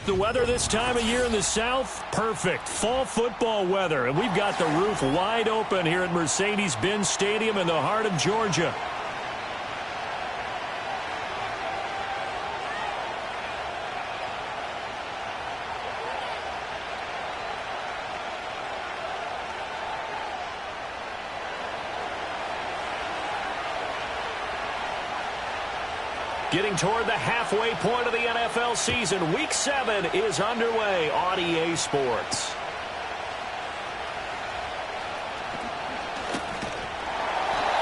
The weather this time of year in the South, perfect. Fall football weather. And we've got the roof wide open here at Mercedes-Benz Stadium in the heart of Georgia. Getting toward the halfway point of the NFL season. Week 7 is underway on EA Sports.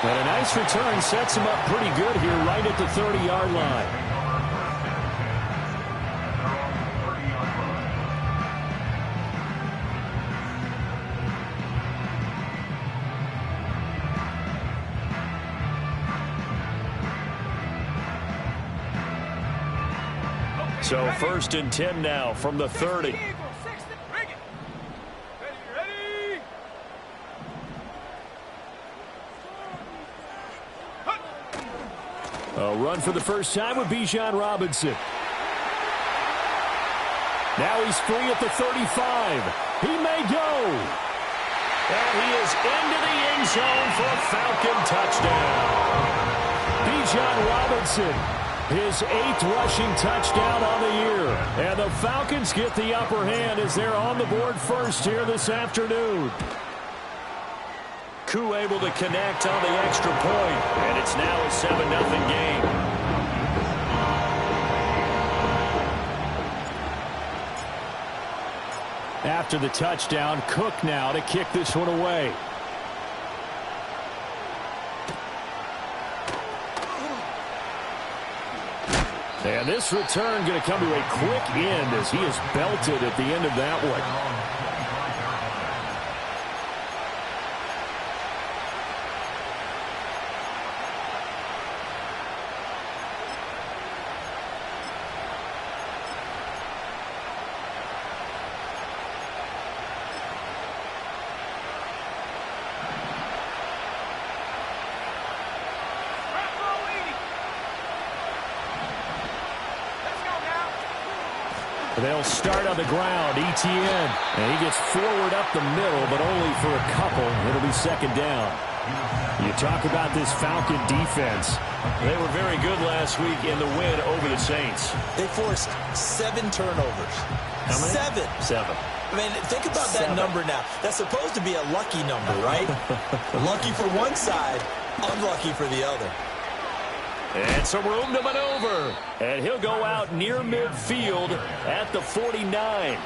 And a nice return sets him up pretty good here right at the 30-yard line. So 1st and 10 now from the 30. A run for the first time with Bijan Robinson. Now he's free at the 35. He may go. And he is into the end zone for a Falcon touchdown. Bijan Robinson, his 8th rushing touchdown on the year. And the Falcons get the upper hand as they're on the board first here this afternoon. Koo able to connect on the extra point, and it's now a 7-0 game. After the touchdown, Cook now to kick this one away. And this return going to come to a quick end as he is belted at the end of that one. They'll start on the ground. Etienne. And he gets forward up the middle, but only for a couple. It'll be 2nd down. You talk about this Falcon defense. They were very good last week in the win over the Saints. They forced 7 turnovers. How many? 7. I mean, think about that number now. That's supposed to be a lucky number, right? Lucky for one side, unlucky for the other. And some room to maneuver. And he'll go out near midfield at the 49.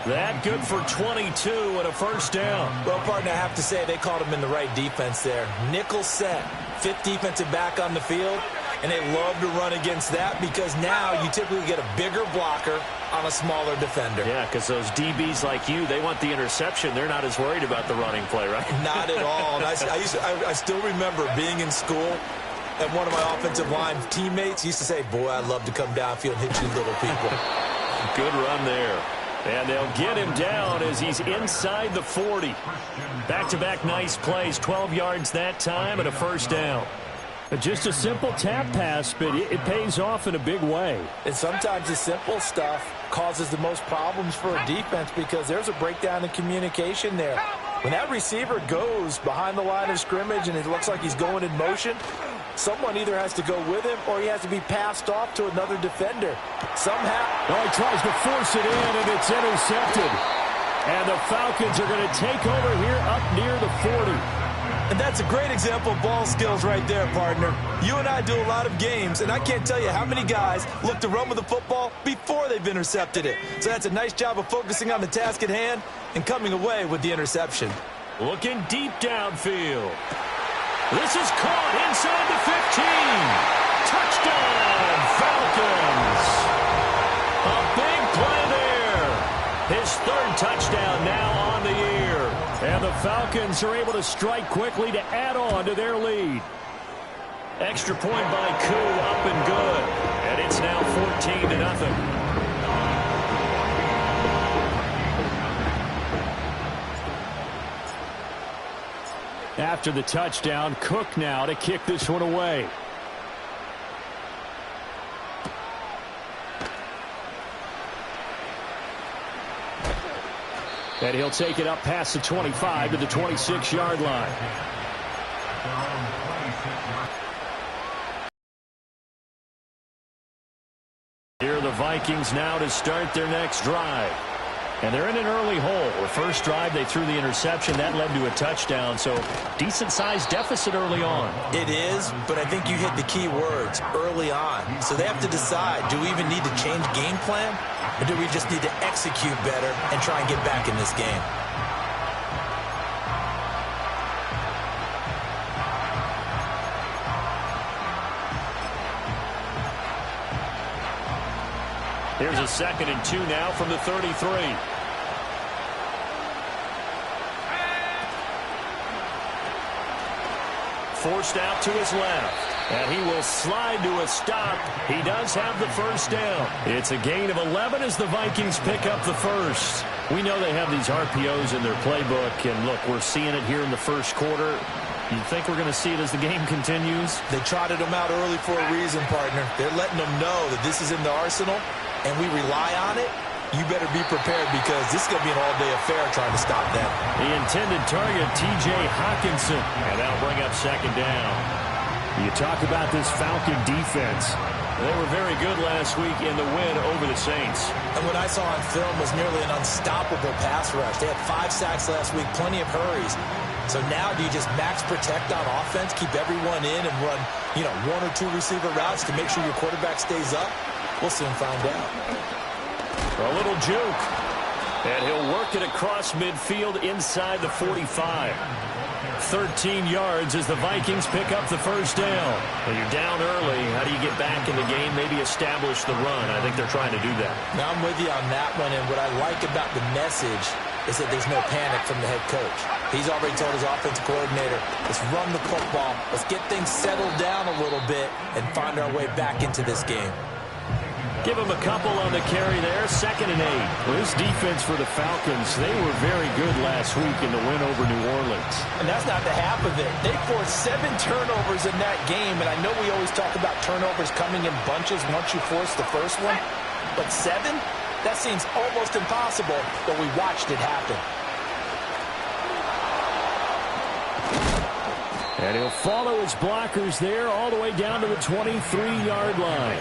That good for 22 and a 1st down. Well, partner, I have to say they called him in the right defense there. Nickel set, 5th defensive back on the field. And they love to run against that because now you typically get a bigger blocker on a smaller defender. Yeah, because those DBs like you, they want the interception. They're not as worried about the running play, right? Not at all. And I still remember being in school, and one of my offensive line teammates used to say, boy, I'd love to come downfield and hit you little people. Good run there. And they'll get him down as he's inside the 40. Back-to-back nice plays, 12 yards that time and a 1st down. Just a simple tap pass, but it pays off in a big way. And sometimes the simple stuff causes the most problems for a defense because there's a breakdown in communication there. When that receiver goes behind the line of scrimmage and it looks like he's going in motion, someone either has to go with him or he has to be passed off to another defender. Somehow. Oh, he tries to force it in, and it's intercepted. And the Falcons are going to take over here up near the 40. And that's a great example of ball skills right there, partner. You and I do a lot of games, and I can't tell you how many guys look to run with the football before they've intercepted it. So that's a nice job of focusing on the task at hand and coming away with the interception. Looking deep downfield. This is caught inside the 15. Touchdown, Falcons. A big play there. His 3rd touchdown now on the year. And the Falcons are able to strike quickly to add on to their lead. Extra point by Koo, up and good. And it's now 14-0. After the touchdown, Cook now to kick this one away. And he'll take it up past the 25 to the 26-yard line. Here are the Vikings now to start their next drive. And they're in an early hole. The first drive, they threw the interception. That led to a touchdown. So decent-sized deficit early on. It is, but I think you hit the key words, early on. So they have to decide, do we even need to change game plan? Or do we just need to execute better and try and get back in this game? Here's a 2nd and 2 now from the 33. Forced out to his left. And he will slide to a stop. He does have the first down. It's a gain of 11 as the Vikings pick up the first. We know they have these RPOs in their playbook. And look, we're seeing it here in the first quarter. You think we're going to see it as the game continues? They trotted them out early for a reason, partner. They're letting them know that this is in the arsenal, and we rely on it. You better be prepared because this is going to be an all-day affair trying to stop them. The intended target, T.J. Hawkinson. And that'll bring up 2nd down. You talk about this Falcon defense. They were very good last week in the win over the Saints. And what I saw on film was nearly an unstoppable pass rush. They had 5 sacks last week, plenty of hurries. So now do you just max protect on offense, keep everyone in and run, 1 or 2 receiver routes to make sure your quarterback stays up? We'll soon find out. A little juke. And he'll work it across midfield inside the 45. 13 yards as the Vikings pick up the first down. When you're down early, how do you get back in the game, maybe establish the run? I think they're trying to do that. Now, I'm with you on that one, and what I like about the message is that there's no panic from the head coach. He's already told his offensive coordinator, let's run the football, let's get things settled down a little bit and find our way back into this game. Give him a couple on the carry there, 2nd and 8. Well, this defense for the Falcons, they were very good last week in the win over New Orleans. And that's not the half of it. They forced 7 turnovers in that game, and I know we always talk about turnovers coming in bunches once you force the first one, but 7? That seems almost impossible, but we watched it happen. And he'll follow his blockers there all the way down to the 23-yard line.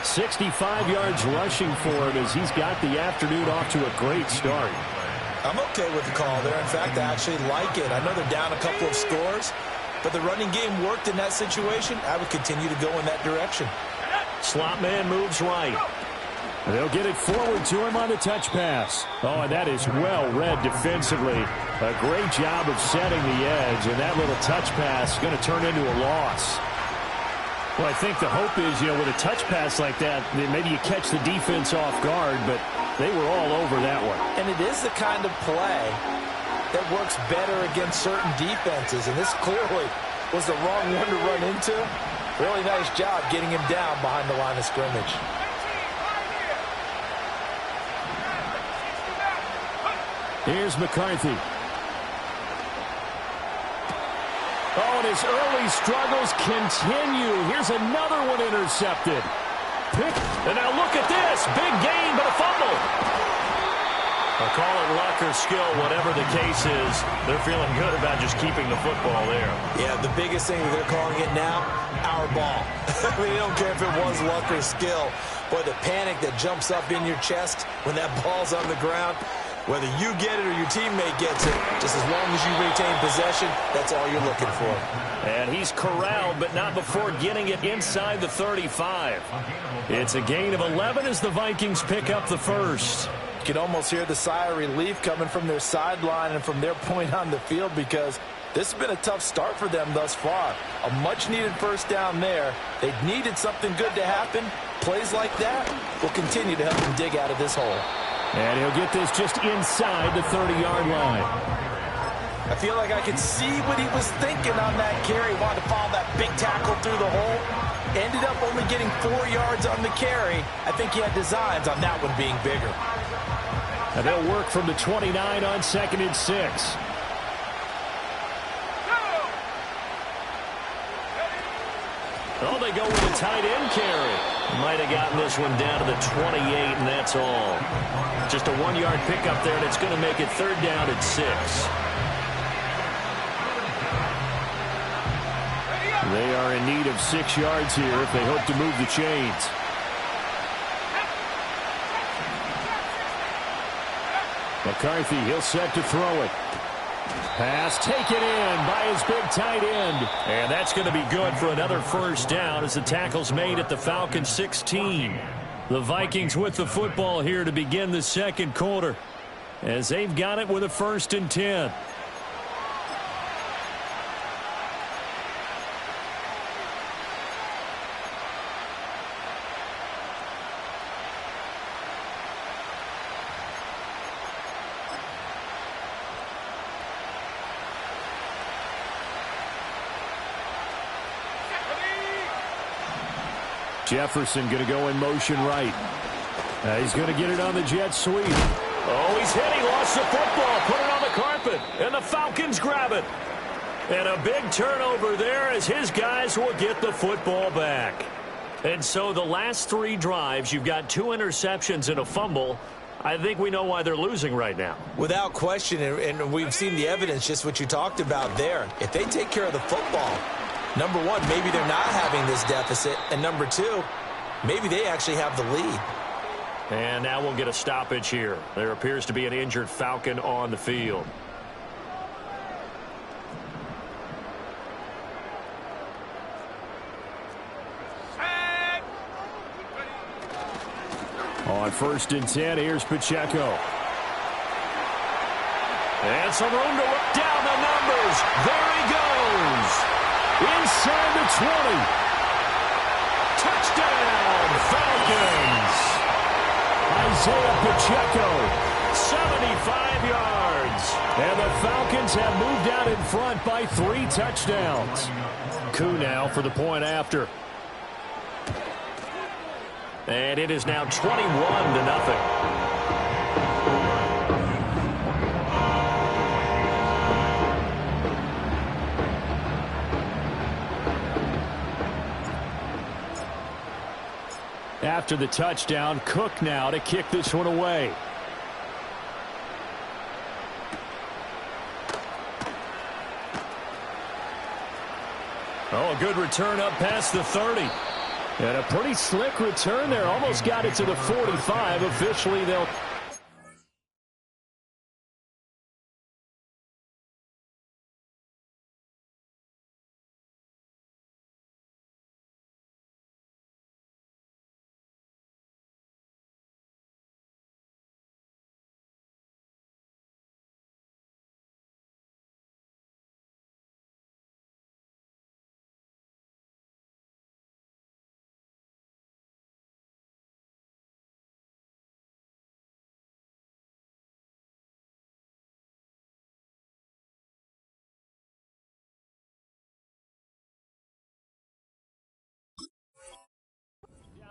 65 yards rushing for him as he's got the afternoon off to a great start. I'm okay with the call there. In fact, I actually like it. I know they're down a couple of scores, but the running game worked in that situation. I would continue to go in that direction. Slot man moves right. They'll get it forward to him on the touch pass. Oh, and that is well read defensively. A great job of setting the edge, and that little touch pass is going to turn into a loss. Well, I think the hope is, with a touch pass like that, maybe you catch the defense off guard, but they were all over that one. And it is the kind of play that works better against certain defenses, and this clearly was the wrong one to run into. Really nice job getting him down behind the line of scrimmage. Here's McCarthy. Oh, and his early struggles continue. Here's another one intercepted. And now look at this. Big gain, but a fumble. I'll call it luck or skill, whatever the case is. They're feeling good about just keeping the football there. Yeah, the biggest thing that they're calling it now, our ball. I mean, they don't care if it was luck or skill. Boy, the panic that jumps up in your chest when that ball's on the ground, whether you get it or your teammate gets it, just as long as you retain possession, that's all you're looking for. And he's corralled, but not before getting it inside the 35. It's a gain of 11 as the Vikings pick up the first. You can almost hear the sigh of relief coming from their sideline and from their point on the field because this has been a tough start for them thus far. A much-needed first down there. They needed something good to happen. Plays like that will continue to help them dig out of this hole. And he'll get this just inside the 30-yard line. I feel like I could see what he was thinking on that carry. Wanted to follow that big tackle through the hole. Ended up only getting 4 yards on the carry. I think he had designs on that one being bigger. And they'll work from the 29 on 2nd and 6. Oh, they go with a tight end carry. Might might have gotten this one down to the 28, and that's all. Just a 1-yard pickup there, and it's going to make it 3rd down at 6. They are in need of 6 yards here if they hope to move the chains. McCarthy, he'll set to throw it. Pass taken in by his big tight end. And that's going to be good for another 1st down as the tackle's made at the Falcons' 16. The Vikings with the football here to begin the 2nd quarter as they've got it with a 1st and 10. Jefferson going to go in motion right. He's going to get it on the jet sweep. Oh, he's hit. He lost the football. Put it on the carpet. And the Falcons grab it. And a big turnover there as his guys will get the football back. And so the last 3 drives, you've got 2 interceptions and a fumble. I think we know why they're losing right now. Without question, and we've seen the evidence, just what you talked about there. If they take care of the football, number 1, maybe they're not having this deficit. And number 2, maybe they actually have the lead. And now we'll get a stoppage here. There appears to be an injured Falcon on the field. On 1st and 10, here's Pacheco. And some room to look down the numbers. There he goes. Inside the 20. Touchdown, Falcons. Isaiah Pacheco, 75 yards. And the Falcons have moved out in front by 3 touchdowns. Coup now for the point after. And it is now 21-0. After the touchdown, Cook now to kick this one away. Oh, a good return up past the 30. And a pretty slick return there. Almost got it to the 45. Officially, they'll...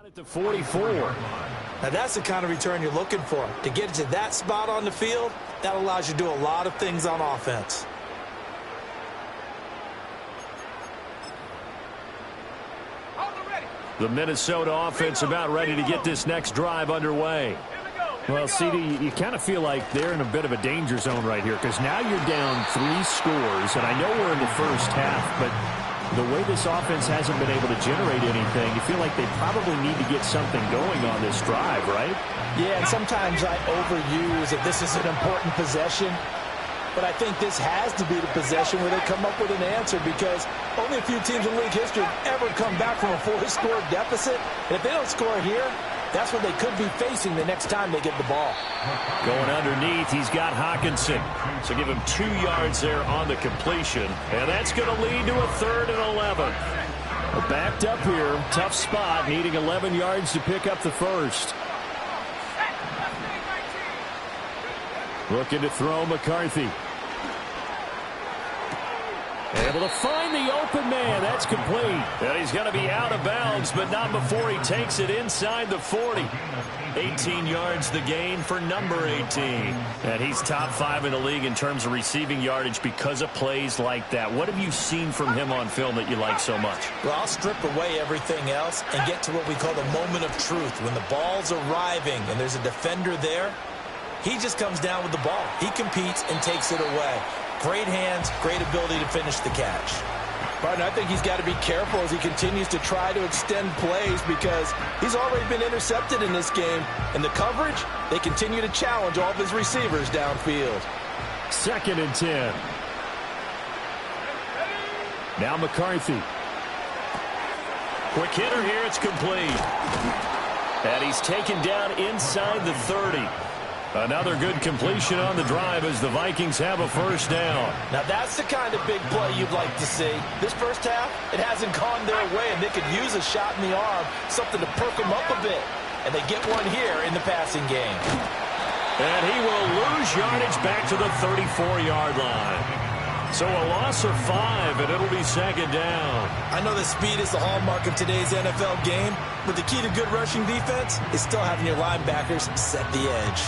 at the 44. Now that's the kind of return you're looking for. To get to that spot on the field, that allows you to do a lot of things on offense. The Minnesota offense about ready to get this next drive underway. Well, CD, you kind of feel like they're in a bit of a danger zone right here because now you're down 3 scores, and I know we're in the first half, but the way this offense hasn't been able to generate anything, you feel like they probably need to get something going on this drive, right? Yeah, and sometimes I overuse if this is an important possession. But I think this has to be the possession where they come up with an answer because only a few teams in league history have ever come back from a 4-score deficit. And if they don't score here, that's what they could be facing the next time they get the ball. Going underneath, he's got Hawkinson. So give him 2 yards there on the completion. And that's going to lead to a 3rd and 11. Well, backed up here, tough spot, needing 11 yards to pick up the first. Looking to throw McCarthy. Able to find the open man. That's complete. And he's going to be out of bounds, but not before he takes it inside the 40. 18 yards the gain for number 18. And he's top 5 in the league in terms of receiving yardage because of plays like that. What have you seen from him on film that you like so much? Well, I'll strip away everything else and get to what we call the moment of truth. When the ball's arriving and there's a defender there, he just comes down with the ball. He competes and takes it away. Great hands, great ability to finish the catch. Partner, I think he's got to be careful as he continues to try to extend plays because he's already been intercepted in this game. And the coverage, they continue to challenge all of his receivers downfield. 2nd and 10. Now McCarthy. Quick hitter here, it's complete. And he's taken down inside the 30. Another good completion on the drive as the Vikings have a first down. Now that's the kind of big play you'd like to see. This first half, it hasn't gone their way, and they could use a shot in the arm, something to perk them up a bit. And they get one here in the passing game. And he will lose yardage back to the 34-yard line. So a loss of 5, and it'll be 2nd down. I know that speed is the hallmark of today's NFL game, but the key to good rushing defense is still having your linebackers set the edge.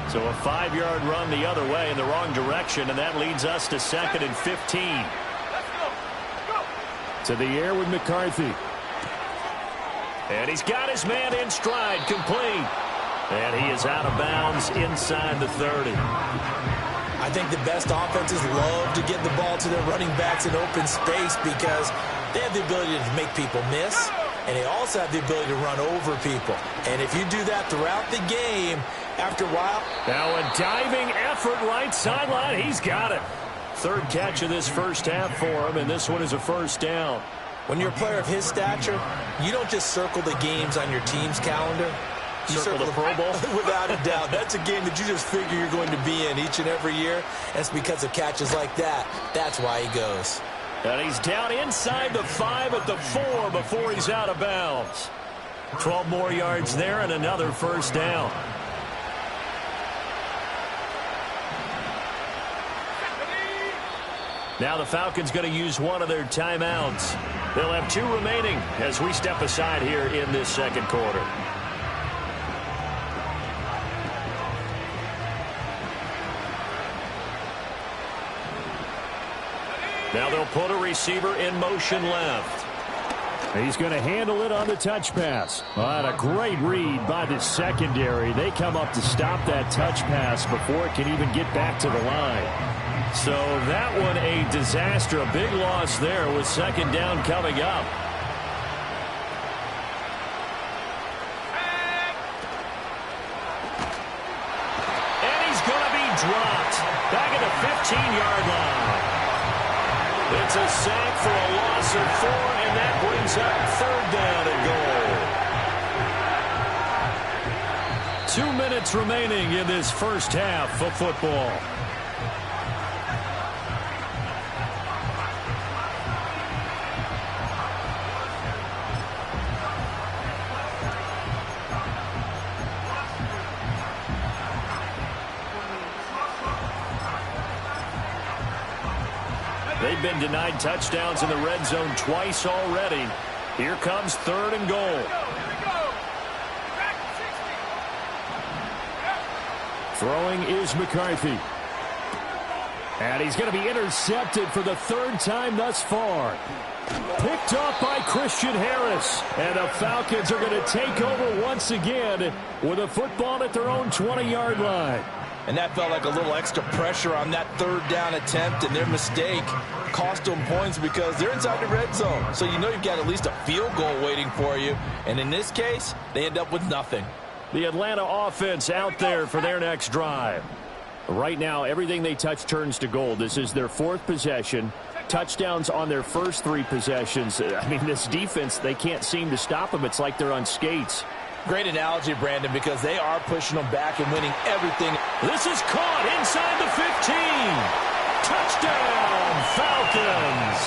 So a 5-yard run the other way in the wrong direction, and that leads us to 2nd and 15. To the air with McCarthy. And he's got his man in stride, complete. And he is out of bounds inside the 30. I think the best offenses love to get the ball to their running backs in open space because they have the ability to make people miss, and they also have the ability to run over people. And if you do that throughout the game, after a while... Now a diving effort right sideline. He's got it. 3rd catch of this first half for him, and this one is a first down. When you're a player of his stature, you don't just circle the games on your team's calendar. You circle the Pro Bowl? Without a doubt. That's a game that you just figure you're going to be in each and every year. And it's because of catches like that. That's why he goes. And he's down inside the 5 at the 4 before he's out of bounds. 12 more yards there and another first down. Now the Falcons going to use one of their timeouts. They'll have 2 remaining as we step aside here in this 2nd quarter. Now they'll put a receiver in motion left. He's going to handle it on the touch pass. What a great read by the secondary. They come up to stop that touch pass before it can even get back to the line. So that one a disaster. A big loss there with 2nd down coming up. And he's going to be dropped back at the 15-yard line. It's a sack for a loss of 4, and that brings up 3rd down and goal. 2 minutes remaining in this first half of football. They've been denied touchdowns in the red zone twice already. Here comes 3rd and goal. Throwing is McCarthy. And he's going to be intercepted for the 3rd time thus far. Picked off by Christian Harris. And the Falcons are going to take over once again with a football at their own 20-yard line. And that felt like a little extra pressure on that 3rd down attempt, and their mistake cost them points because they're inside the red zone. So you know you've got at least a field goal waiting for you. And in this case, they end up with nothing. The Atlanta offense out there for their next drive. Right now, everything they touch turns to gold. This is their 4th possession. Touchdowns on their first 3 possessions. I mean, this defense, they can't seem to stop them. It's like they're on skates. Great analogy, Brandon, because they are pushing them back and winning everything. This is caught inside the 15. Touchdown, Falcons.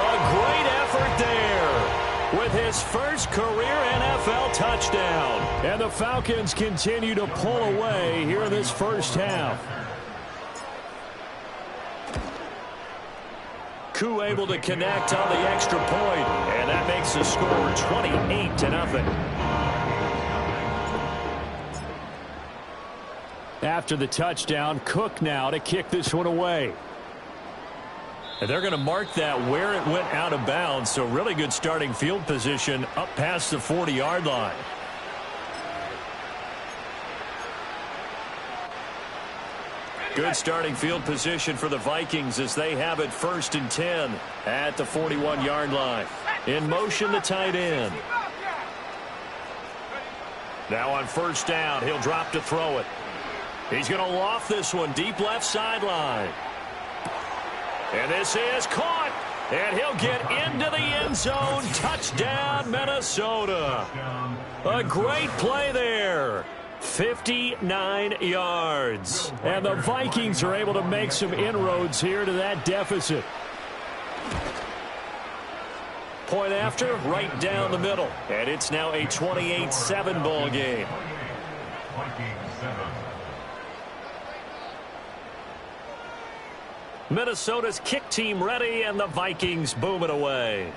A great effort there with his first career NFL NFL touchdown. And the Falcons continue to pull away here in this first half. Koo able to connect on the extra point, and that makes the score 28-0. After the touchdown, Cook now to kick this one away. And they're going to mark that where it went out of bounds, so really good starting field position up past the 40-yard line. Good starting field position for the Vikings as they have it 1st and 10 at the 41-yard line. In motion, the tight end. Now on 1st down, he'll drop to throw it. He's going to loft this one deep left sideline. And this is caught. And he'll get into the end zone. Touchdown, Minnesota. A great play there. 59 yards. And the Vikings are able to make some inroads here to that deficit. Point after, right down the middle. And it's now a 28-7 ball game. Minnesota's kick team ready, and the Vikings boom it away.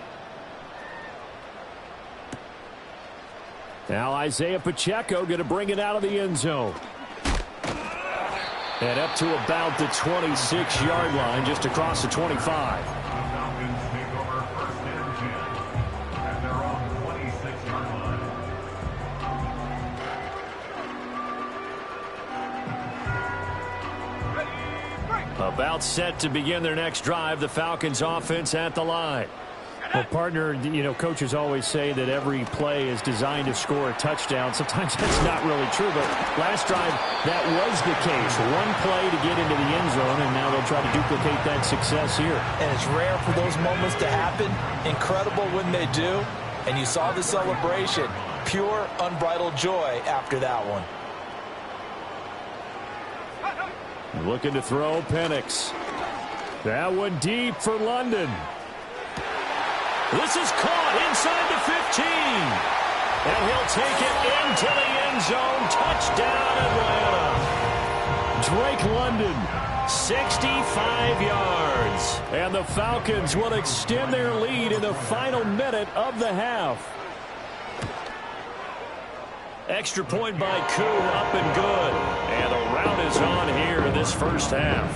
Now Isaiah Pacheco going to bring it out of the end zone. And up to about the 26-yard line, just across the 25. About set to begin their next drive, the Falcons offense at the line. Well, partner, you know, coaches always say that every play is designed to score a touchdown. Sometimes that's not really true, but last drive, that was the case. One play to get into the end zone, and now they'll try to duplicate that success here. And it's rare for those moments to happen. Incredible when they do. And you saw the celebration. Pure, unbridled joy after that one. Looking to throw, Penix. That one deep for London. This is caught inside the 15. And he'll take it into the end zone. Touchdown, Atlanta. Drake London, 65 yards. And the Falcons will extend their lead in the final minute of the half. Extra point by Koo, up and good. And the rout is on here in this first half.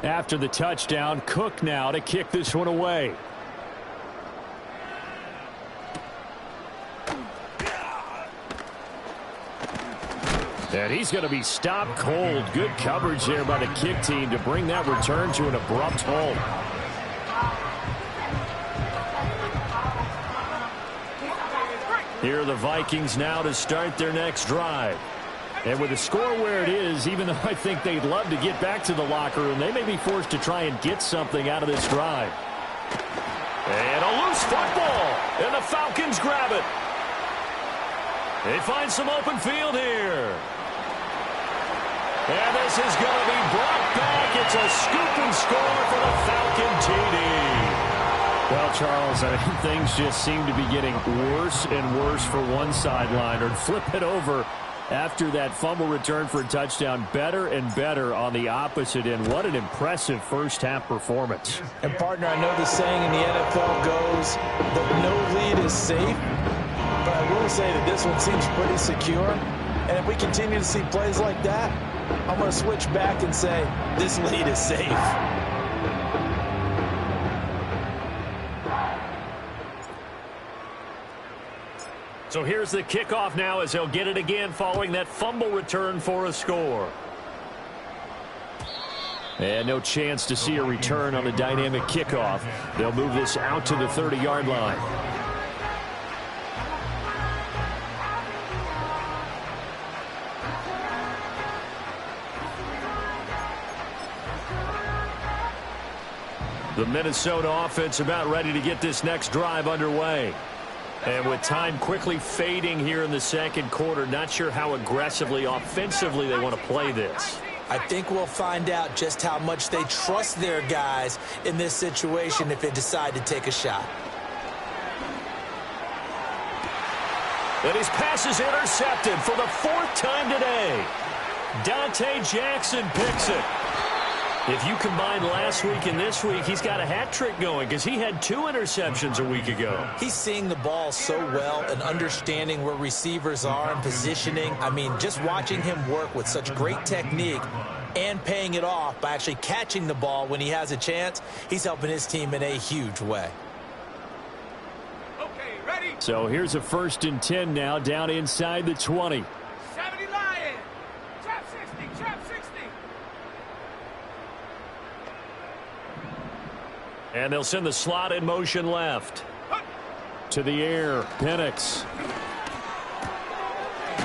After the touchdown, Cook now to kick this one away. And he's going to be stopped cold. Good coverage there by the kick team to bring that return to an abrupt halt. Here are the Vikings now to start their next drive. And with the score where it is, even though I think they'd love to get back to the locker room, they may be forced to try and get something out of this drive. And a loose football, and the Falcons grab it. They find some open field here. And this is going to be brought back. It's a scoop and score for the Falcon TD. Well, Charles, I mean, things just seem to be getting worse and worse for one sideline. Or flip it over after that fumble return for a touchdown. Better and better on the opposite end. What an impressive first-half performance. And, partner, I know the saying in the NFL goes that no lead is safe. But I will say that this one seems pretty secure. And if we continue to see plays like that, I'm going to switch back and say this lead is safe. So here's the kickoff now as they'll get it again following that fumble return for a score. And no chance to see a return on the dynamic kickoff. They'll move this out to the 30-yard line. The Minnesota offense about ready to get this next drive underway. And with time quickly fading here in the second quarter, not sure how aggressively, offensively they want to play this. I think we'll find out just how much they trust their guys in this situation if they decide to take a shot. And his pass is intercepted for the 4th time today. Dante Jackson picks it. If you combine last week and this week, he's got a hat trick going because he had 2 interceptions a week ago. He's seeing the ball so well and understanding where receivers are and positioning. I mean, just watching him work with such great technique and paying it off by actually catching the ball when he has a chance, he's helping his team in a huge way. Okay, ready? So here's a 1st and 10 now down inside the 20. 70 Lion. Trap 60, trap 60. And they'll send the slot in motion left. To the air, Penix.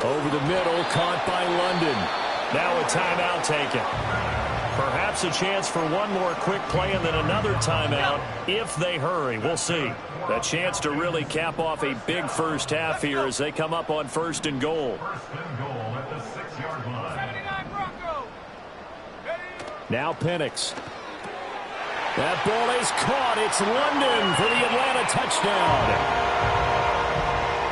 Over the middle, caught by London. Now a timeout taken. Perhaps a chance for one more quick play and then another timeout if they hurry. We'll see. A chance to really cap off a big first half here as they come up on 1st and goal. Now Penix. That ball is caught. It's London for the Atlanta touchdown.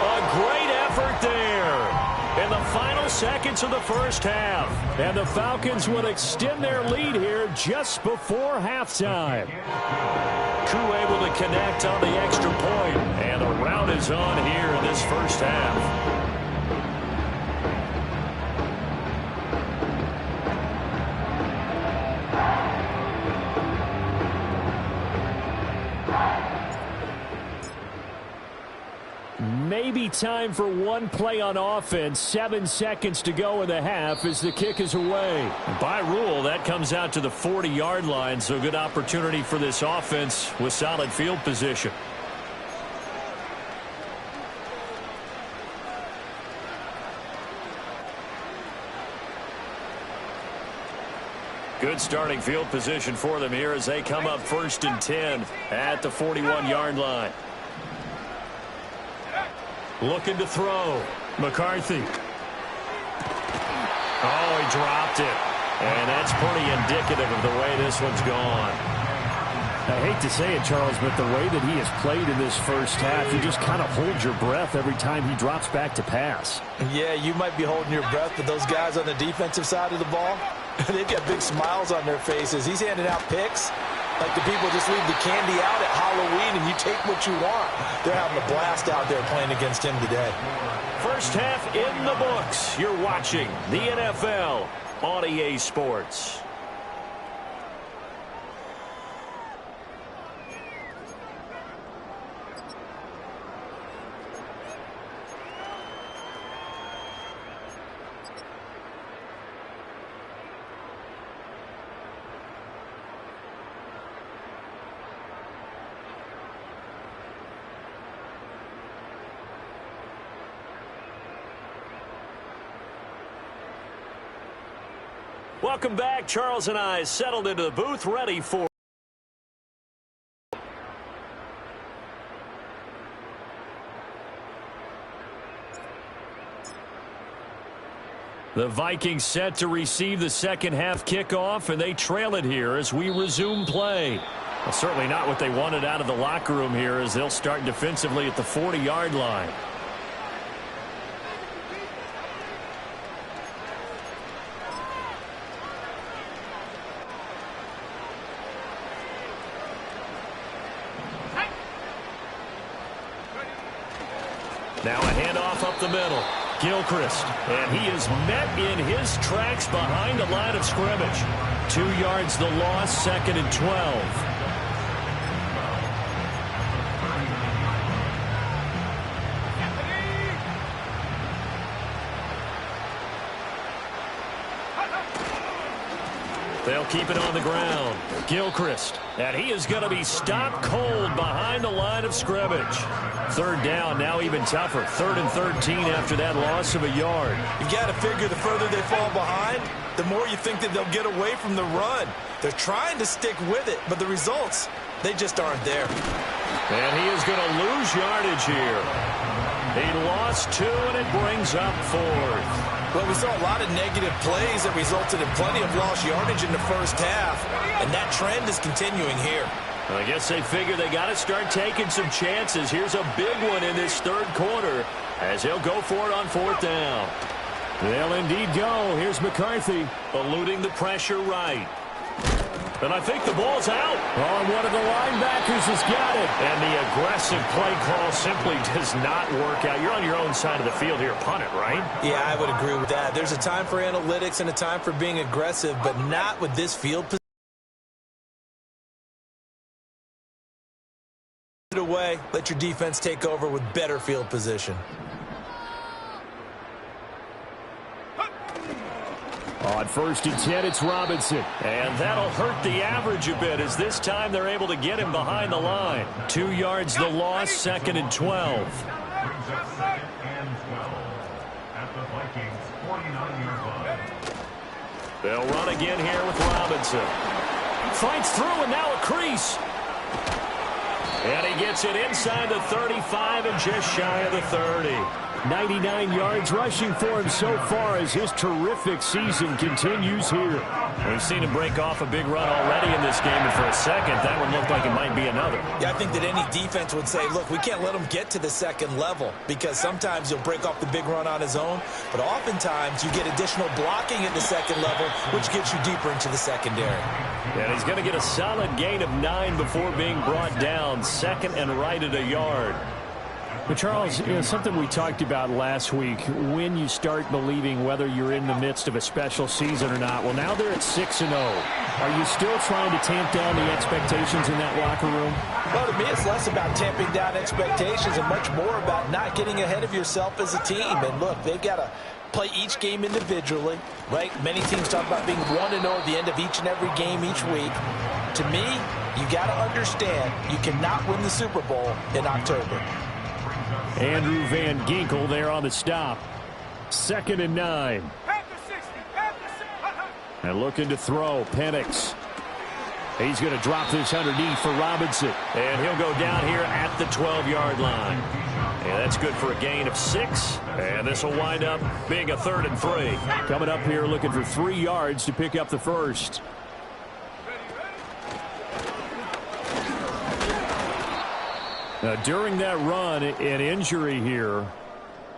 A great effort there in the final seconds of the first half. And the Falcons will extend their lead here just before halftime. Crew able to connect on the extra point. And the rout is on here in this first half. Maybe time for one play on offense. 7 seconds to go in the half as the kick is away. By rule, that comes out to the 40-yard line, so good opportunity for this offense with solid field position. Good starting field position for them here as they come up 1st and 10 at the 41-yard line. Looking to throw. McCarthy. Oh, he dropped it. And that's pretty indicative of the way this one's gone. I hate to say it, Charles, but the way that he has played in this first half, you just kind of hold your breath every time he drops back to pass. Yeah, you might be holding your breath, but those guys on the defensive side of the ball, they've got big smiles on their faces. He's handing out picks like the people just leave the candy out at Halloween and you take what you want. They're having a blast out there playing against him today. First half in the books. You're watching the NFL on EA Sports. Welcome back. Charles and I settled into the booth, ready for the Vikings set to receive the second half kickoff, and they trail it here as we resume play. Well, certainly not what they wanted out of the locker room here as they'll start defensively at the 40-yard line. Now a handoff up the middle. Gilchrist. And he is met in his tracks behind the line of scrimmage. 2 yards the loss, 2nd and 12. They'll keep it on the ground. Gilchrist. And he is going to be stopped cold behind the line of scrimmage. 3rd down, now even tougher. 3rd and 13 after that loss of a yard. You've got to figure the further they fall behind, the more you think that they'll get away from the run. They're trying to stick with it, but the results, they just aren't there. And he is going to lose yardage here. He lost 2, and it brings up 4th. Well, we saw a lot of negative plays that resulted in plenty of lost yardage in the first half, and that trend is continuing here. I guess they figure they got to start taking some chances. Here's a big one in this third quarter as he'll go for it on fourth down. They'll indeed go. Here's McCarthy eluding the pressure right. And I think the ball's out. Oh, and one of the linebackers has got it. And the aggressive play call simply does not work out. You're on your own side of the field here. Punt it, right? Yeah, I would agree with that. There's a time for analytics and a time for being aggressive, but not with this field position. Away, let your defense take over with better field position. On 1st and 10, it's Robinson. And that'll hurt the average a bit as this time they're able to get him behind the line. 2 yards the loss, 2nd and 12. They'll run again here with Robinson. Fights through and now a crease. And he gets it inside the 35 and just shy of the 30. 99 yards rushing for him so far as his terrific season continues here. We've seen him break off a big run already in this game, and for a second, that one looked like it might be another. Yeah, I think that any defense would say, look, we can't let him get to the second level because sometimes he'll break off the big run on his own, but oftentimes you get additional blocking at the second level, which gets you deeper into the secondary. And he's going to get a solid gain of 9 before being brought down, 2nd and right at a yard. But, Charles, something we talked about last week, when you start believing whether you're in the midst of a special season or not. Well, now they're at 6-0. Are you still trying to tamp down the expectations in that locker room? Well, to me, it's less about tamping down expectations and much more about not getting ahead of yourself as a team. And, look, they've got to play each game individually, right? Many teams talk about being 1-0 at the end of each and every game each week. To me, you got to understand you cannot win the Super Bowl in October. Andrew Van Ginkel there on the stop. 2nd and 9. And looking to throw, Penix. He's going to drop this underneath for Robinson. And he'll go down here at the 12-yard line. And that's good for a gain of 6. And this will wind up being a 3rd and 3. Coming up here looking for 3 yards to pick up the first. Now, during that run, an injury here.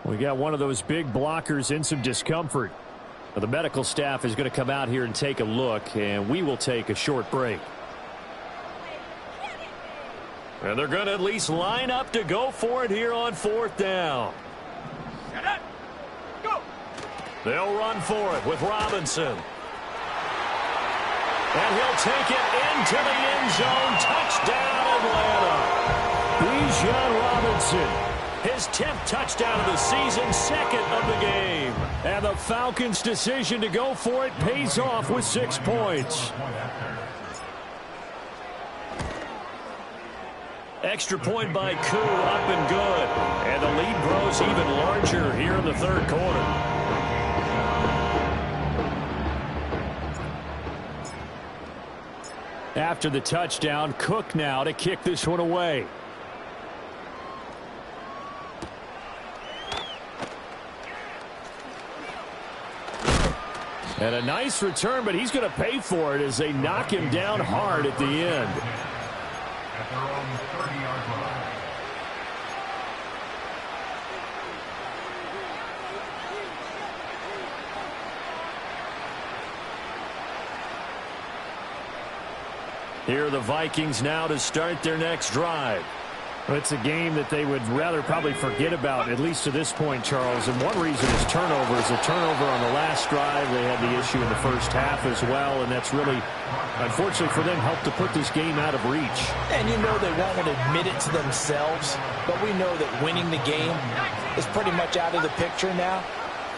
We got one of those big blockers in some discomfort. Now, the medical staff is going to come out here and take a look, and we will take a short break. And they're going to at least line up to go for it here on 4th down. They'll run for it with Robinson. And he'll take it into the end zone. Touchdown, Atlanta. Bijan Robinson, his 10th touchdown of the season, 2nd of the game. And the Falcons' decision to go for it pays off with 6 points. Extra point by Koo, up and good. And the lead grows even larger here in the 3rd quarter. After the touchdown, Cook now to kick this one away. And a nice return, but he's going to pay for it as they knock him down hard at the end. At their own 30-yard line. Here are the Vikings now to start their next drive. It's a game that they would rather probably forget about, at least to this point, Charles. And one reason is turnovers. A turnover on the last drive. They had the issue in the first half as well, and that's really, unfortunately for them, helped to put this game out of reach. And you know they won't admit it to themselves, but we know that winning the game is pretty much out of the picture now.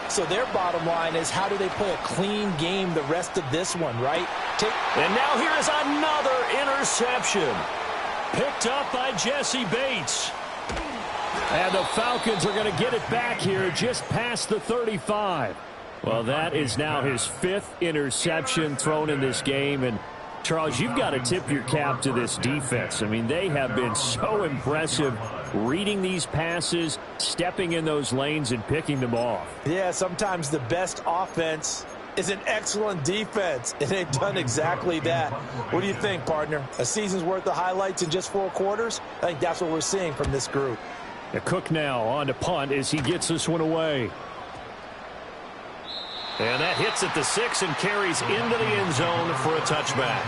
So their bottom line is, how do they play a clean game the rest of this one, right? And now here is another interception. Picked up by Jesse Bates. And the Falcons are going to get it back here just past the 35. Well, that is now his 5th interception thrown in this game. And Charles, you've got to tip your cap to this defense. I mean, they have been so impressive reading these passes, stepping in those lanes, and picking them off. Yeah, sometimes the best offense is an excellent defense, and they've done exactly that. What do you think, partner? A season's worth of highlights in just 4 quarters? I think that's what we're seeing from this group. Cook now on to punt as he gets this one away. And that hits at the 6 and carries into the end zone for a touchback.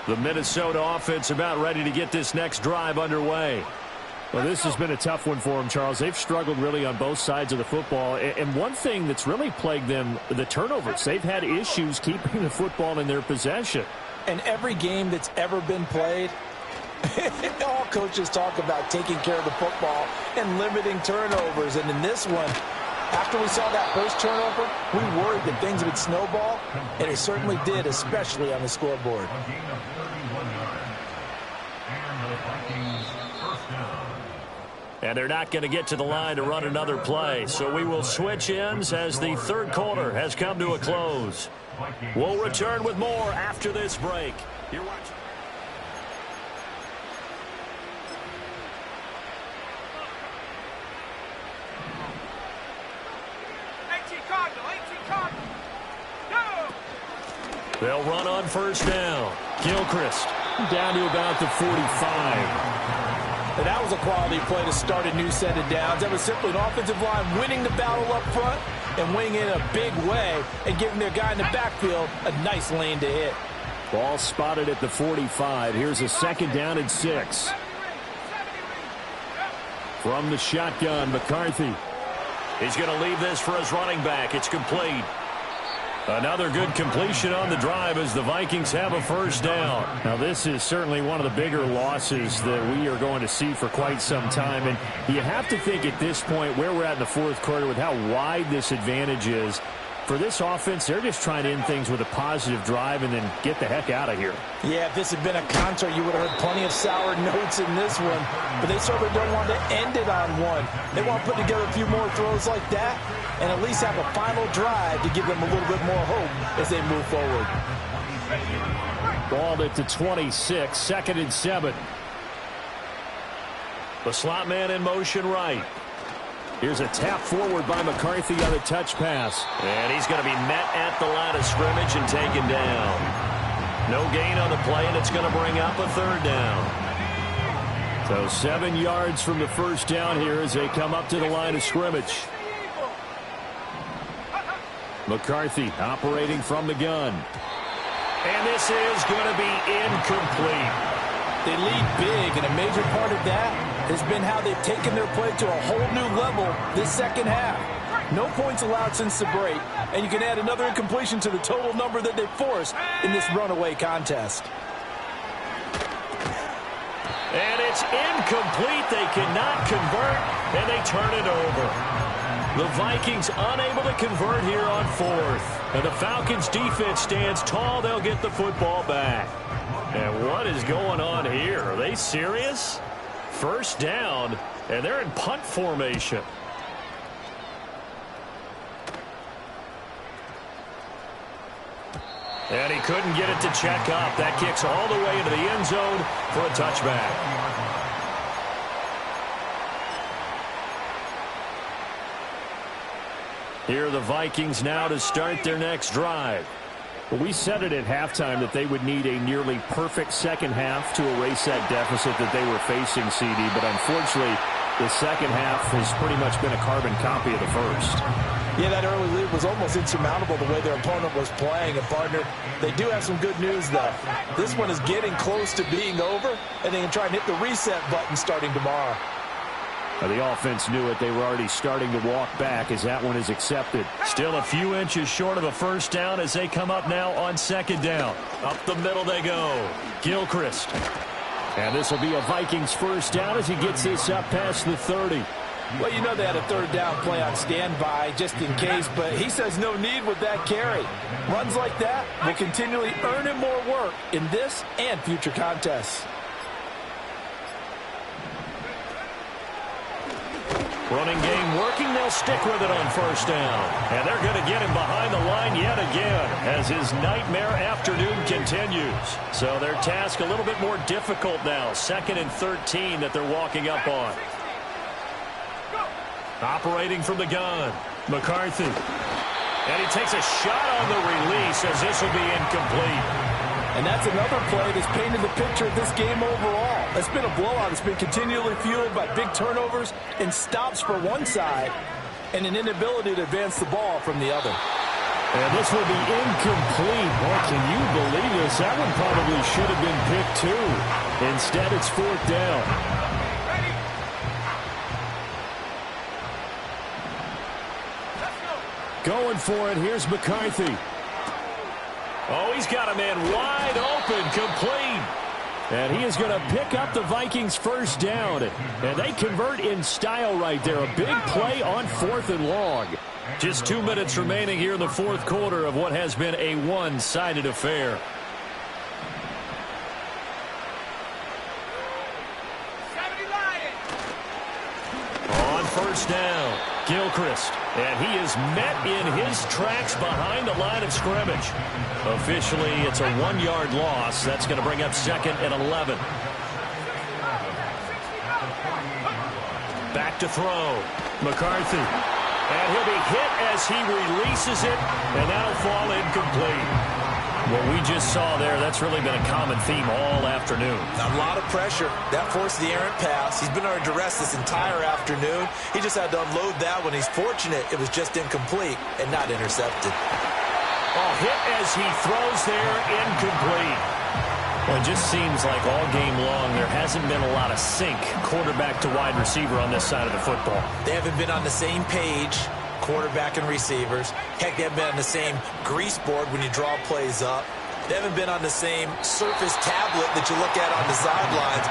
The Minnesota offense about ready to get this next drive underway. Well, this has been a tough one for them, Charles. They've struggled really on both sides of the football. And one thing that's really plagued them, the turnovers. They've had issues keeping the football in their possession. And every game that's ever been played, all coaches talk about taking care of the football and limiting turnovers. And in this one, after we saw that first turnover, we worried that things would snowball, and it certainly did, especially on the scoreboard. And they're not going to get to the line to run another play. So we will switch ends as the third quarter has come to a close. We'll return with more after this break. You're watching. They'll run on first down. Gilchrist down to about the 45. And that was a quality play to start a new set of downs. That was simply an offensive line winning the battle up front and winning in a big way and giving their guy in the backfield a nice lane to hit. Ball spotted at the 45. Here's a second down and 6. From the shotgun, McCarthy. He's going to leave this for his running back. It's complete. Another good completion on the drive as the Vikings have a first down. Now, this is certainly one of the bigger losses that we are going to see for quite some time. And you have to think at this point where we're at in the fourth quarter with how wide this advantage is. For this offense, they're just trying to end things with a positive drive and then get the heck out of here. Yeah, if this had been a concert, you would have heard plenty of sour notes in this one. But they certainly don't want to end it on one. They want to put together a few more throws like that and at least have a final drive to give them a little bit more hope as they move forward. Ball at the 26, second and 7. The slot man in motion right. Here's a tap forward by McCarthy on a touch pass. And he's going to be met at the line of scrimmage and taken down. No gain on the play, and it's going to bring up a third down. So 7 yards from the first down here as they come up to the line of scrimmage. McCarthy operating from the gun. And this is going to be incomplete. They lead big, and a major part of that has been how they've taken their play to a whole new level this second half. No points allowed since the break, and you can add another incompletion to the total number that they forced in this runaway contest. And it's incomplete. They cannot convert, and they turn it over. The Vikings unable to convert here on fourth. And the Falcons defense stands tall. They'll get the football back. And what is going on here? Are they serious? First down, and they're in punt formation. And he couldn't get it to check up. That kicks all the way into the end zone for a touchback. Here are the Vikings now to start their next drive. We said it at halftime that they would need a nearly perfect second half to erase that deficit that they were facing, CD. But unfortunately, the second half has pretty much been a carbon copy of the first. Yeah, that early lead was almost insurmountable the way their opponent was playing. And, partner, they do have some good news, though. This one is getting close to being over, and they can try and hit the reset button starting tomorrow. The offense knew it. They were already starting to walk back as that one is accepted. Still a few inches short of a first down as they come up now on second down. Up the middle they go. Gilchrist. And this will be a Vikings first down as he gets this up past the 30. Well, you know they had a third down play on standby just in case, but he says no need with that carry. Runs like that will continually earn him more work in this and future contests. Running game working. They'll stick with it on first down. And they're going to get him behind the line yet again as his nightmare afternoon continues. So their task a little bit more difficult now. 2nd and 13 that they're walking up on. Operating from the gun, McCarthy. And he takes a shot on the release as this will be incomplete. And that's another play that's painted the picture of this game overall. It's been a blowout. It's been continually fueled by big turnovers and stops for one side and an inability to advance the ball from the other. And this will be incomplete. Boy, can you believe this? That one probably should have been picked too. Instead, it's 4th down. Going for it. Here's McCarthy. Oh, he's got a man wide open, complete. And he is going to pick up the Vikings' first down. And they convert in style right there. A big play on 4th and long. Just 2 minutes remaining here in the 4th quarter of what has been a one-sided affair. On first down, Gilchrist. And he is met in his tracks behind the line of scrimmage. Officially, it's a 1-yard loss. That's going to bring up 2nd and 11. Back to throw. McCarthy. And he'll be hit as he releases it, and that'll fall incomplete. What we just saw there, that's really been a common theme all afternoon. A lot of pressure. That forced the errant pass. He's been under duress this entire afternoon. He just had to unload that one. He's fortunate it was just incomplete and not intercepted. Oh, hit as he throws there, incomplete. Well, it just seems like all game long there hasn't been a lot of sync quarterback to wide receiver on this side of the football. They haven't been on the same page, quarterback and receivers. Heck, they haven't been on the same grease board when you draw plays up. They haven't been on the same surface tablet that you look at on the sidelines.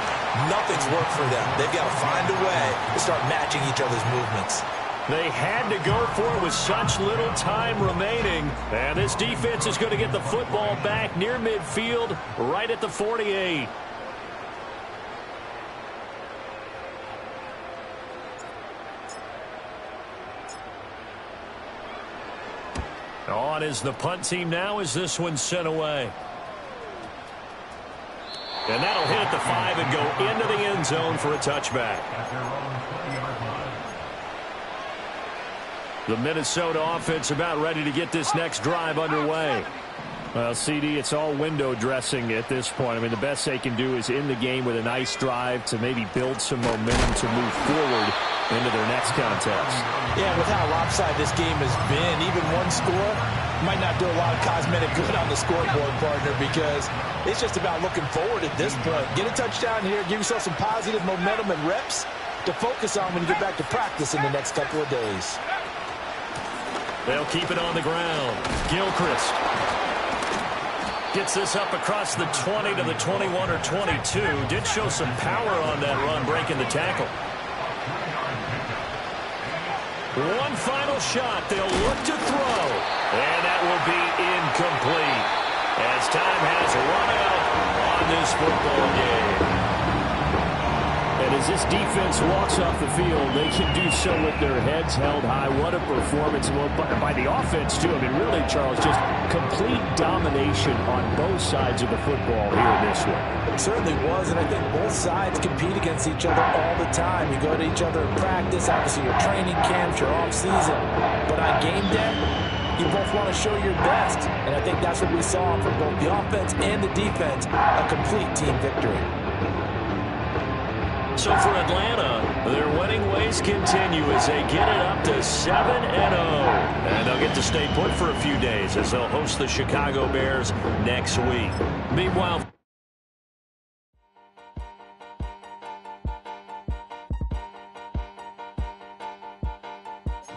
Nothing's worked for them. They've got to find a way to start matching each other's movements. They had to go for it with such little time remaining. And this defense is going to get the football back near midfield, right at the 48. On is the punt team now as this one's sent away. And that'll hit at the 5 and go into the end zone for a touchback. The Minnesota offense about ready to get this next drive underway. Well, CD, it's all window dressing at this point. I mean, the best they can do is in the game with a nice drive to maybe build some momentum to move forward into their next contest. Yeah, with how lopsided this game has been, even one score might not do a lot of cosmetic good on the scoreboard, partner, because it's just about looking forward at this point. Get a touchdown here, give yourself some positive momentum and reps to focus on when you get back to practice in the next couple of days. They'll keep it on the ground. Gilchrist gets this up across the 20 to the 21 or 22. Did show some power on that run, breaking the tackle. One final shot. They'll look to throw. And that will be incomplete as time has run out on this football game. And as this defense walks off the field, they can do so with their heads held high. What a performance by the offense, too. I mean, really, Charles, just complete domination on both sides of the football here in this one. It certainly was, and I think both sides compete against each other all the time. You go to each other in practice, obviously your training camps, your off-season. But on game day, you both want to show your best. And I think that's what we saw from both the offense and the defense, a complete team victory. So for Atlanta, their winning ways continue as they get it up to 7-0. And they'll get to stay put for a few days as they'll host the Chicago Bears next week. Meanwhile,